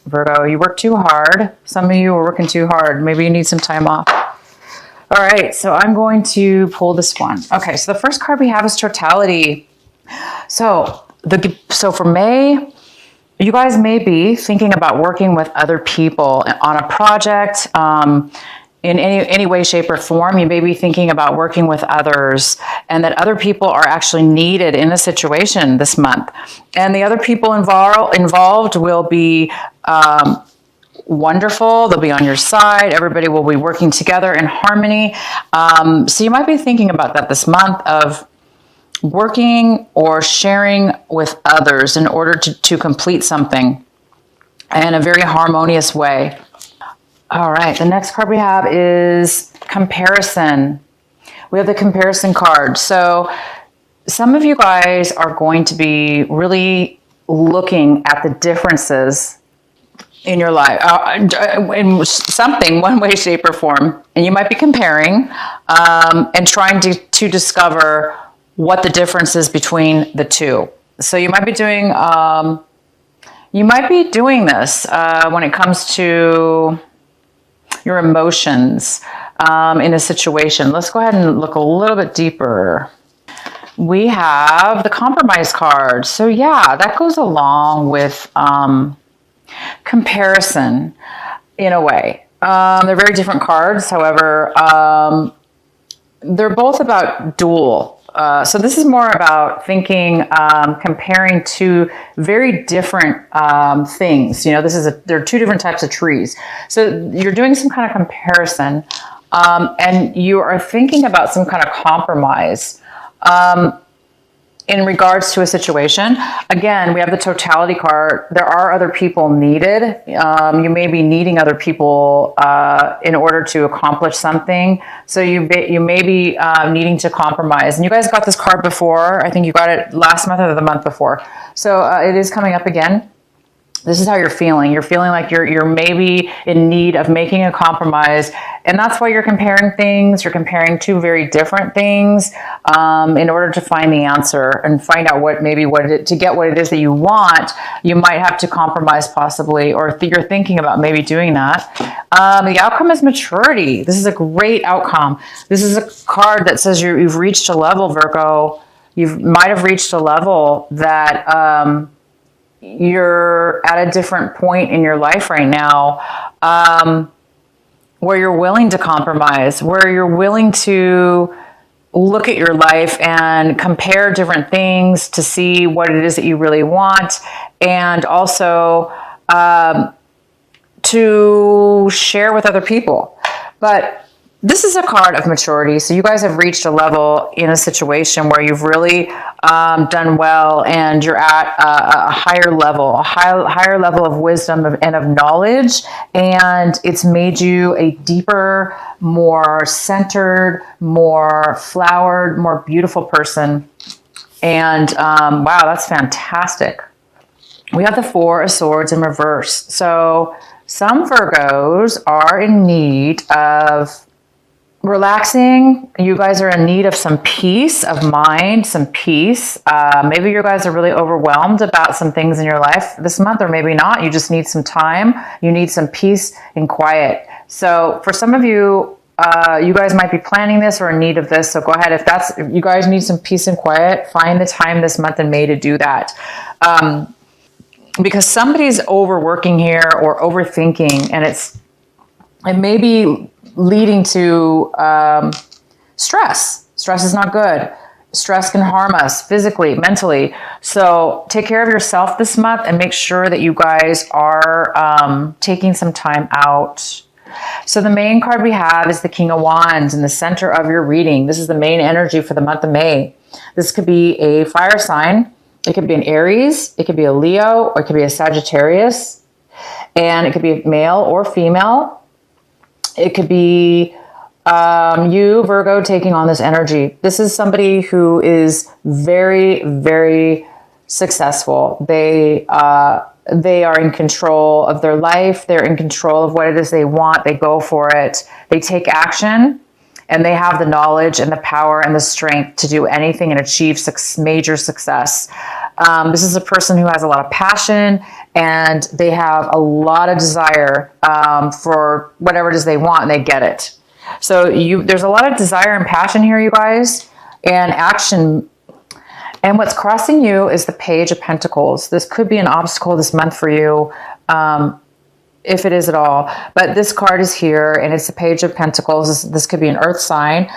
Virgo. You work too hard. Some of you are working too hard. Maybe you need some time off. All right, so I'm going to pull this one. Okay, so the first card we have is totality. So for May, you guys may be thinking about working with other people on a project in any way, shape, or form. You may be thinking about working with others, and that other people are actually needed in a situation this month. And the other people involved will be wonderful. They'll be on your side. Everybody will be working together in harmony. So you might be thinking about that this month, of working or sharing with others in order to complete something in a very harmonious way. All right, the next card we have is comparison. We have the comparison card. So some of you guys are going to be really looking at the differences in your life, in something, one way, shape, or form. And you might be comparing and trying to discover what the difference is between the two. So you might be doing this when it comes to your emotions in a situation. Let's go ahead and look a little bit deeper. We have the compromise card. So yeah, that goes along with comparison in a way. They're very different cards. However, they're both about dual. So this is more about thinking, comparing two very different things. You know, there are two different types of trees. So you're doing some kind of comparison, and you are thinking about some kind of compromise in regards to a situation. Again, we have the totality card. There are other people needed. You may be needing other people in order to accomplish something. So you may be needing to compromise. And you guys got this card before. I think you got it last month or the month before. So it is coming up again. This is how you're feeling. You're feeling like you're maybe in need of making a compromise. And that's why you're comparing things. You're comparing two very different things in order to find the answer and find out to get what it is that you want. You might have to compromise possibly, or you're thinking about maybe doing that. The outcome is maturity. This is a great outcome. This is a card that says you've reached a level, Virgo. You might have reached a level that you're at a different point in your life right now, where you're willing to compromise, where you're willing to look at your life and compare different things to see what it is that you really want, and also to share with other people. But this is a card of maturity. So you guys have reached a level in a situation where you've really done well, and you're at a higher level, higher level of wisdom and of knowledge. And it's made you a deeper, more centered, more flowered, more beautiful person. And wow, that's fantastic. We have the Four of Swords in reverse. So some Virgos are in need of relaxing. You guys are in need of some peace of mind, some peace. Maybe you guys are really overwhelmed about some things in your life this month, or maybe not. You just need some time. You need some peace and quiet. So for some of you, you guys might be planning this or in need of this. So go ahead. If you guys need some peace and quiet, find the time this month in May to do that. Because somebody's overworking here or overthinking, and it may be leading to stress. Stress is not good. Stress can harm us physically, mentally. So take care of yourself this month and make sure that you guys are taking some time out. So the main card we have is the King of Wands in the center of your reading. This is the main energy for the month of May. This could be a fire sign. It could be an Aries. It could be a Leo, or it could be a Sagittarius. And it could be male or female. It could be you, Virgo, taking on this energy. This is somebody who is very, very successful. They are in control of their life. They're in control of what it is they want. They go for it. They take action, and they have the knowledge and the power and the strength to do anything and achieve major success. This is a person who has a lot of passion and they have a lot of desire for whatever it is they want, and they get it. So there's a lot of desire and passion here, you guys, and action. And what's crossing you is the Page of Pentacles. This could be an obstacle this month for you, if it is at all. But this card is here, and it's the Page of Pentacles. This could be an earth sign.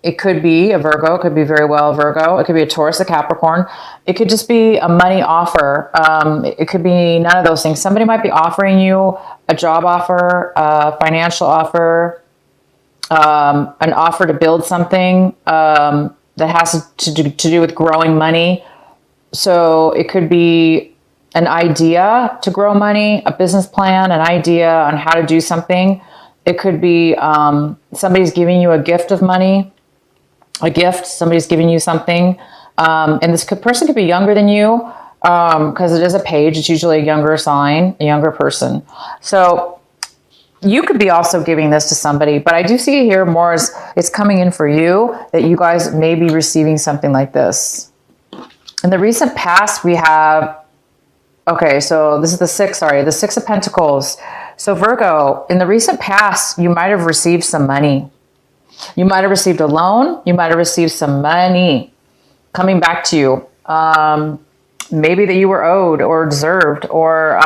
It could be a Virgo. It could be very well a Virgo. It could be a Taurus, a Capricorn. It could just be a money offer. It could be none of those things. Somebody might be offering you a job offer, a financial offer, an offer to build something that has to do with growing money. So it could be an idea to grow money, a business plan, an idea on how to do something. It could be somebody's giving you a gift of money. A gift, somebody's giving you something, and this person could be younger than you, because it is a page. It's usually a younger sign, a younger person. So you could be also giving this to somebody, but I do see it here more as it's coming in for you, that you guys may be receiving something like this. In the recent past, we have, okay, so this is the Six of Pentacles. So Virgo, in the recent past, you might have received some money. You might have received a loan. You might have received some money coming back to you. Maybe that you were owed or deserved, or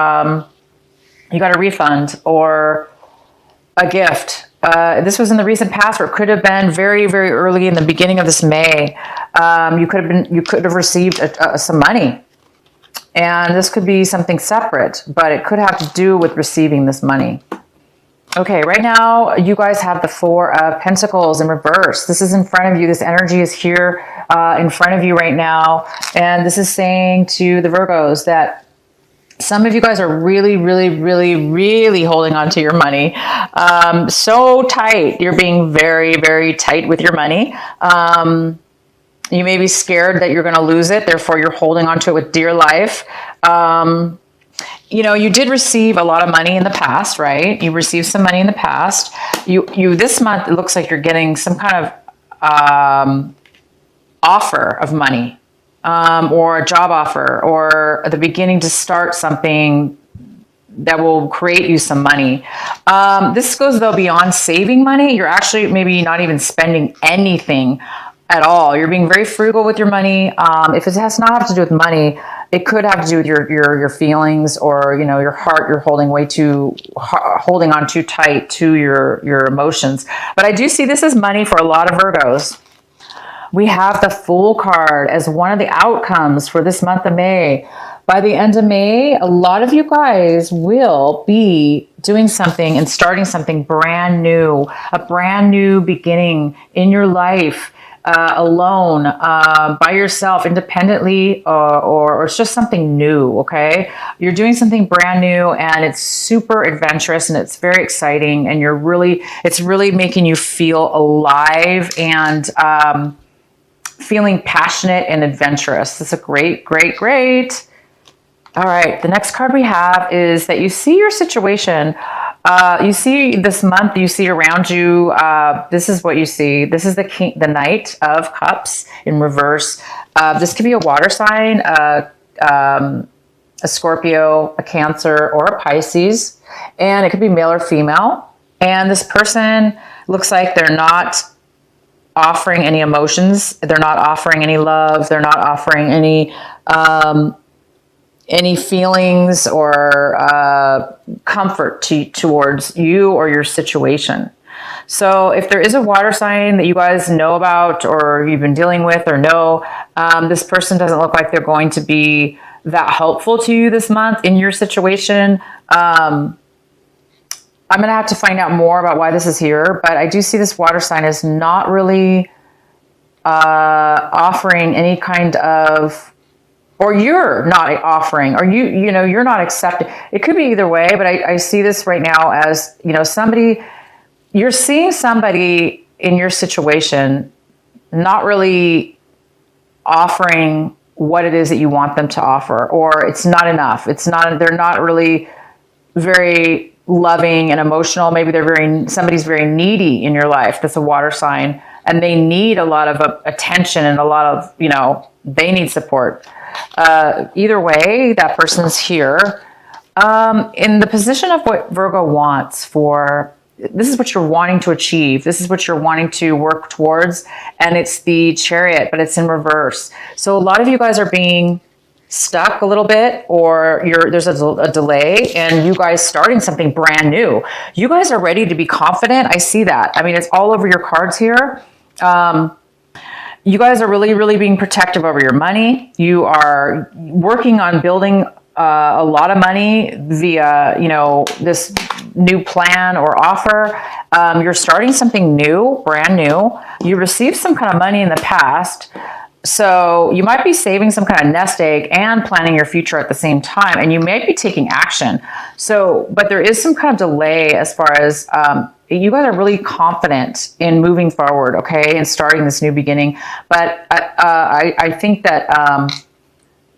you got a refund or a gift. This was in the recent past, or it could have been very, very early in the beginning of this May. You could have received some money, and this could be something separate, but it could have to do with receiving this money. Okay, right now, you guys have the Four of Pentacles in reverse. This is in front of you. This energy is here in front of you right now. And this is saying to the Virgos that some of you guys are really, really, really, really holding on to your money. So tight. You're being very, very tight with your money. You may be scared that you're going to lose it. Therefore, you're holding on to it with dear life. You know, you did receive a lot of money in the past, right? You received some money in the past. You this month, it looks like you're getting some kind of offer of money, or a job offer, or the beginning to start something that will create you some money. This goes, though, beyond saving money. You're actually maybe not even spending anything at all. You're being very frugal with your money. If it has not have to do with money, it could have to do with your feelings, or, you know, your heart. You're holding on too tight to your emotions. But I do see this as money for a lot of Virgos. We have the Fool card as one of the outcomes for this month of May. By the end of May, a lot of you guys will be doing something and starting something brand new, a brand new beginning in your life. Alone, by yourself, independently, or it's just something new, okay? You're doing something brand new, and it's super adventurous, and it's very exciting, and it's really making you feel alive and feeling passionate and adventurous. It's a great, great, great. All right, the next card we have is that you see your situation. You see this month, you see around you, this is what you see. This is the Knight of Cups in reverse. This could be a water sign, a Scorpio, a Cancer, or a Pisces. And it could be male or female. And this person looks like they're not offering any emotions. They're not offering any love. They're not offering any feelings or comfort towards you or your situation. So if there is a water sign that you guys know about, or you've been dealing with, or know, this person doesn't look like they're going to be that helpful to you this month in your situation. I'm going to have to find out more about why this is here, but I do see this water sign is not really offering any kind of, or you're not offering, or you're not accepting. It could be either way, but I see this right now as, you're seeing somebody in your situation not really offering what it is that you want them to offer, or it's not enough. They're not really very loving and emotional. Maybe somebody's very needy in your life. That's a water sign, and they need a lot of attention and a lot of, they need support. Either way, that person's here. In the position of what Virgo wants for, this is what you're wanting to achieve. This is what you're wanting to work towards. And it's the Chariot, but it's in reverse. So a lot of you guys are being stuck a little bit, or there's a delay in you guys starting something brand new. You guys are ready to be confident. I see that. I mean, it's all over your cards here. You guys are really, really being protective over your money. You are working on building a lot of money via, this new plan or offer. You're starting something new, brand new. You received some kind of money in the past. So you might be saving some kind of nest egg and planning your future at the same time, and you may be taking action. So, but there is some kind of delay as far as you guys are really confident in moving forward, okay, and starting this new beginning. But I think that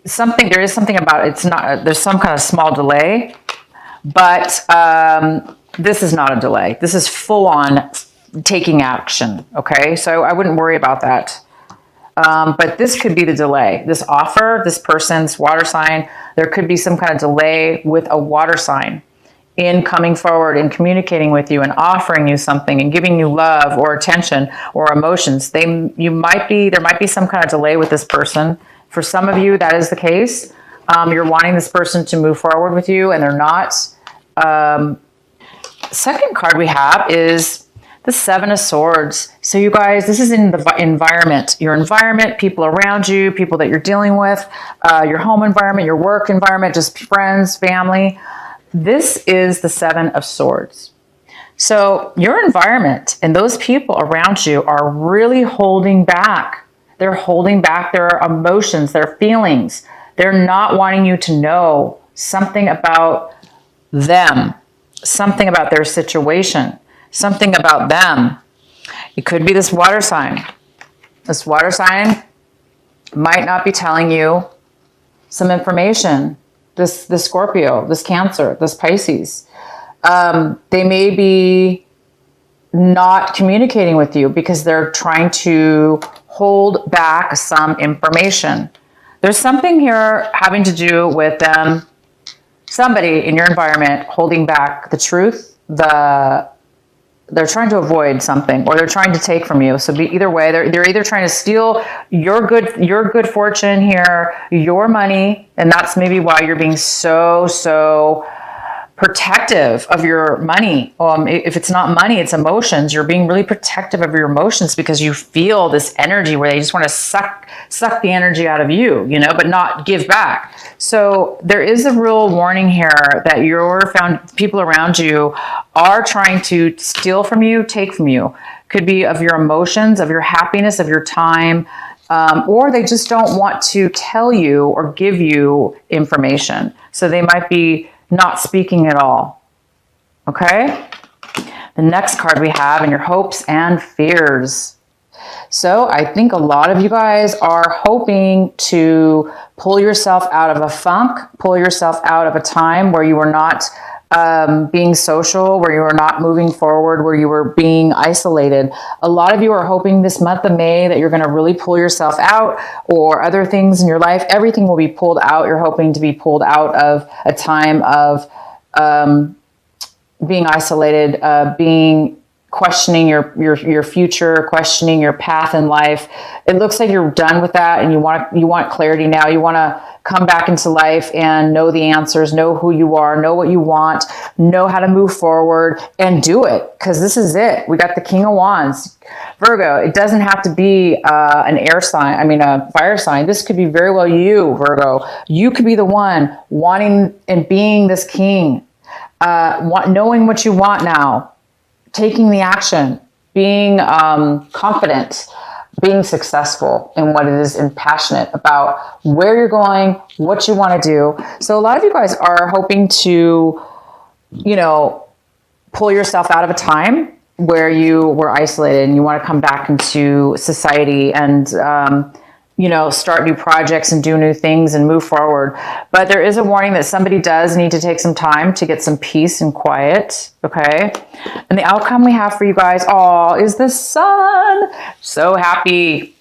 there is something about it's not. There's some kind of small delay, but this is not a delay. This is full on taking action, okay. So I wouldn't worry about that. But this could be the delay. This offer, this person's water sign, there could be some kind of delay with a water sign in coming forward and communicating with you and offering you something and giving you love or attention or emotions. There might be some kind of delay with this person. For some of you, that is the case. You're wanting this person to move forward with you, and they're not. Second card we have is the Seven of Swords. So you guys, this is in the environment, your environment, people around you, people that you're dealing with, your home environment, your work environment, just friends, family. This is the Seven of Swords. So your environment and those people around you are really holding back. They're holding back their emotions, their feelings. They're not wanting you to know something about them, something about their situation, something about them. It could be this water sign. This water sign might not be telling you some information. This Scorpio, this Cancer, this Pisces. They may be not communicating with you because they're trying to hold back some information. There's something here having to do with them, somebody in your environment holding back the truth, they're trying to avoid something, or they're trying to take from you. So either way, they're either trying to steal your good fortune here, your money, and that's maybe why you're being so protective of your money. If it's not money, it's emotions. You're being really protective of your emotions because you feel this energy where they just want to suck the energy out of you, but not give back. So there is a real warning here that people around you are trying to steal from you, take from you. Could be of your emotions, of your happiness, of your time, or they just don't want to tell you or give you information. So they might be not speaking at all. Okay? The next card we have in your hopes and fears. So I think a lot of you guys are hoping to pull yourself out of a funk, pull yourself out of a time where you were not being social, where you were not moving forward, where you were being isolated. A lot of you are hoping this month of May that you're going to really pull yourself out, or other things in your life. Everything will be pulled out. You're hoping to be pulled out of a time of being isolated, questioning your future, questioning your path in life. It looks like you're done with that, and you want clarity now. You want to come back into life and know the answers, know who you are, know what you want, know how to move forward, and do it, because this is it. We got the King of Wands. Virgo, it doesn't have to be an air sign, a fire sign. This could be very well you, Virgo. You could be the one wanting and being this king, knowing what you want now, taking the action, being confident, being successful in what it is, and passionate about where you're going, what you want to do. So a lot of you guys are hoping to, pull yourself out of a time where you were isolated and you want to come back into society and, start new projects and do new things and move forward. But there is a warning that somebody does need to take some time to get some peace and quiet. Okay. And the outcome we have for you guys all is the Sun. So happy.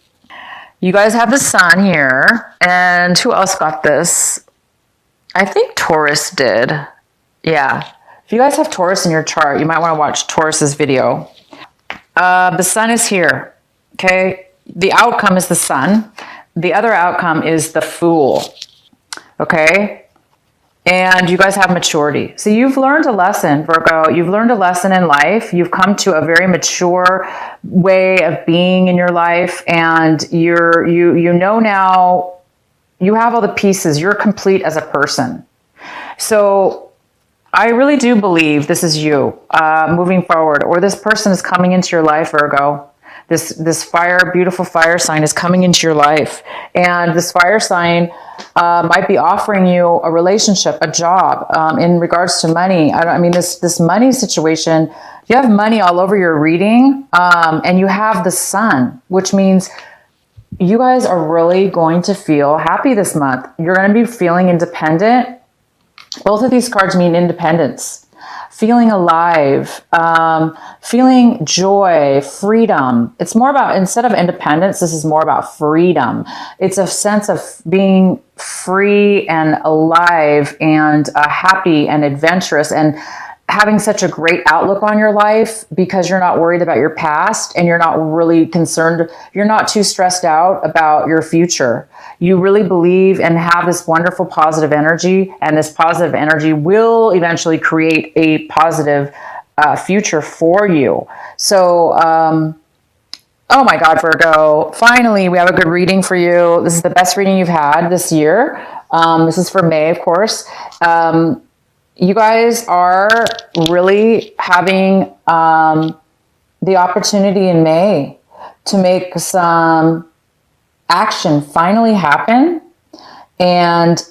You guys have the sun here. And who else got this? I think Taurus did. Yeah. If you guys have Taurus in your chart, you might want to watch Taurus's video. The sun is here. Okay. The outcome is the sun. The other outcome is the Fool. Okay. And you guys have maturity. So you've learned a lesson, Virgo. You've learned a lesson in life. You've come to a very mature way of being in your life. And you know now, you have all the pieces. You're complete as a person. So I really do believe this is you moving forward, or this person is coming into your life, Virgo. This fire, beautiful fire sign is coming into your life. And this fire sign might be offering you a relationship, a job, in regards to money. I mean, this money situation, you have money all over your reading, and you have the sun, which means you guys are really going to feel happy this month. You're going to be feeling independent. Both of these cards mean independence. Feeling alive, feeling joy, freedom. It's more about, instead of independence, this is more about freedom. It's a sense of being free and alive and happy and adventurous and having such a great outlook on your life because you're not worried about your past and you're not really concerned. You're not too stressed out about your future. You really believe and have this wonderful positive energy, and this positive energy will eventually create a positive future for you. So, oh my God, Virgo, finally, we have a good reading for you. This is the best reading you've had this year. This is for May, of course. You guys are really having the opportunity in May to make some action finally happen and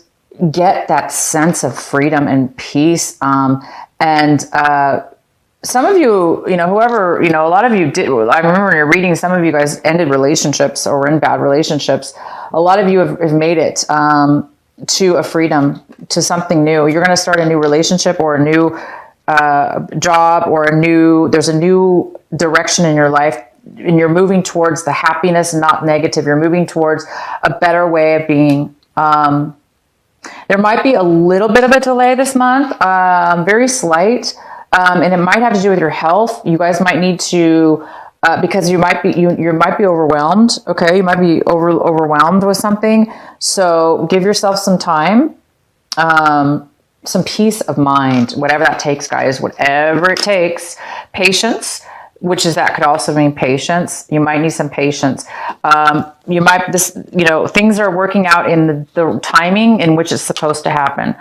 get that sense of freedom and peace. And some of you, whoever, a lot of you did. I remember in your reading, some of you guys ended relationships or were in bad relationships. A lot of you have made it to a freedom, to something new. You're going to start a new relationship or a new job or there's a new direction in your life, and you're moving towards the happiness, not negative. You're moving towards a better way of being. There might be a little bit of a delay this month, very slight, and it might have to do with your health. You guys might need to, because you might be overwhelmed. Okay, you might be overwhelmed with something. So give yourself some time, some peace of mind, whatever that takes, guys. Whatever it takes, patience. That could also mean patience. You might need some patience. Things are working out in the timing in which it's supposed to happen.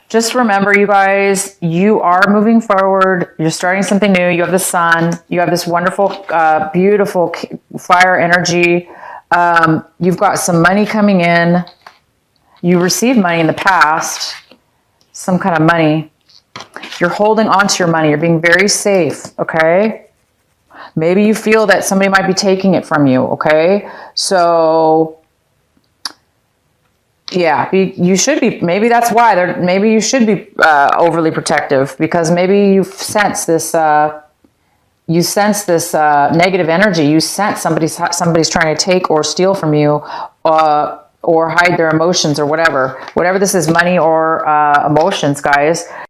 Just remember, you guys, you are moving forward. You're starting something new. You have the sun. You have this wonderful, beautiful fire energy. You've got some money coming in. You received money in the past, some kind of money. You're holding on to your money. You're being very safe, okay? Maybe you feel that somebody might be taking it from you, okay? So, yeah, you should be. Maybe that's why. Maybe you should be overly protective, because maybe you sense this negative energy. You sense somebody's trying to take or steal from you, or hide their emotions, or whatever this is, money or emotions, guys.